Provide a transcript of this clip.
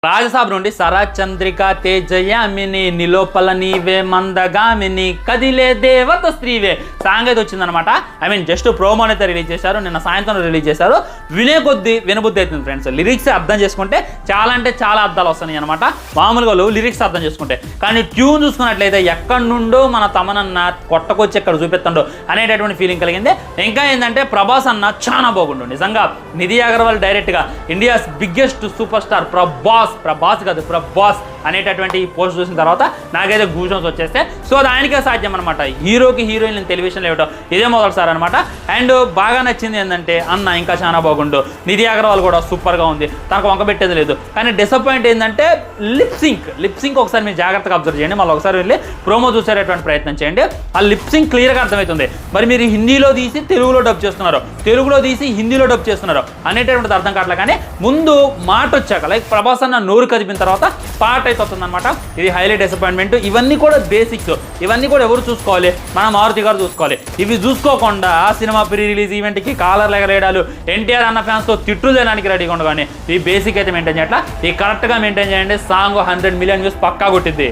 రాజసాబ్ నుండి సరచంద్రిక తేజయామిని నిలోపల నీవే మందగామిని కదిలే దేవత స్త్రీవే సాంగ్ అయితే వచ్చిందనమాట. జస్ట్ ప్రోమో అయితే రిలీజ్ చేశారు, నిన్న సాయంత్రం రిలీజ్ చేశారు. వినే కొద్దీ వినబుద్ధి అవుతుంది ఫ్రెండ్స్. లిరిక్స్ అర్థం చేసుకుంటే చాలా అంటే చాలా అర్థాలు వస్తున్నాయి అనమాట. మామూలుగా లిరిక్స్ అర్థం చేసుకుంటే, కానీ ట్యూన్ చూసుకున్నట్లయితే ఎక్కడి నుండో మన తమనన్న కొట్టకొచ్చి ఎక్కడ చూపిస్తుండో అనేటటువంటి ఫీలింగ్ కలిగింది. ఇంకా ఏంటంటే ప్రభాస్ అన్న చాలా బాగుండు నిజంగా. నిధి అగర్వాల్ డైరెక్ట్గా India's biggest super star Prabhas అనేటటువంటి పోస్ట్ చూసిన తర్వాత నాకైతే గూజన్స్ వచ్చేస్తే సో దానికే సాధ్యం అనమాట. హీరోకి హీరోయిన్ టెలివిజన్లో ఇవ్వటం ఇదే మొదటిసారి అనమాట. అండ్ బాగా నచ్చింది ఏంటంటే అన్న ఇంకా చాలా బాగుండు. నిధి అగర్వాల్ కూడా సూపర్గా ఉంది, తనకు వంక పెట్టేది లేదు. కానీ డిసప్పాయింట్ ఏంటంటే లిప్సింక్ ఒకసారి మీరు జాగ్రత్తగా అబ్జర్వ్ చేయండి, మళ్ళీ ఒకసారి వెళ్ళి ప్రోమో చూసేటటువంటి ప్రయత్నం చేయండి. ఆ లిప్సింక్ క్లియర్గా అర్థమవుతుంది. మరి మీరు హిందీలో తీసి తెలుగులో డబ్ చేస్తున్నారు, తెలుగులో తీసి హిందీలో డబ్ చేస్తున్నారు అనేటటువంటిది అర్థం కావట్లే. కానీ ముందు మాట వచ్చాక లైక్ ప్రభాస్ అన్న నోరు కదిపిన తర్వాత పాట అయితే వస్తుంది అనమాట. ఇది హైలీ డిసప్పాయింట్మెంట్. ఇవన్నీ కూడా బేసిక్స్, ఇవన్నీ కూడా ఎవరు చూసుకోవాలి? మన మారుతి గారు చూసుకోవాలి. ఇవి చూసుకోకుండా సినిమా ప్రీ రిలీజ్ ఈవెంట్కి కాలర్ ఎగరేయడాలు, ఎన్టీఆర్ అన్న ఫ్యాన్స్తో తిట్లు చేయడానికి రెడీగా ఉండగానే ఈ బేసిక్ అయితే మెయింటైన్ చేయట్లా. ఈ కరెక్ట్గా మెయింటైన్ చేయండి, సాంగ్ 100 మిలియన్ వ్యూస్ పక్కా కొట్టింది.